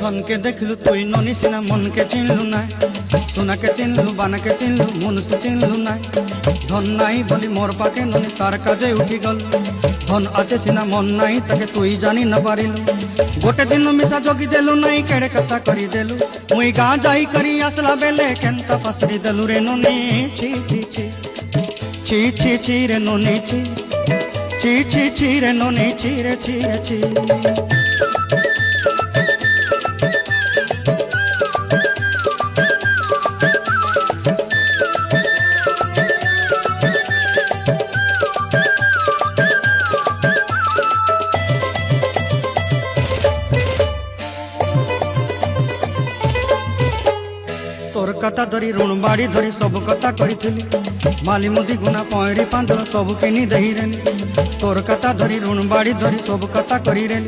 धन के देखलु तुई ननी सिना मन के चिन्हलु ना सोना के चिन्हलु बाना के चिन्हलु मुनुष चिन्हलु ना धन नाई बोली मोर पाके ननी तार काजे उठी गल धन आचे सिना मन नाई ताके तुई जानी न पारिलु गोटे दिन मिसा जोगी देलु नाई केड़े कथा करी देलु मुई गाँ जाई करी आसला बेले केंता पसरी देलु रे ननी छी छी छी छी छी छी रे ननी छी छी छी छी रे ननी छी रे छी रे छी तोर कथा धरी ऋण बाड़ी धरी सब कथा करी माली मुदी गुना पयरी पांद सब किनी दही रे तोर कथा धरी ऋण बाड़ी धरी सब कथा करी रे।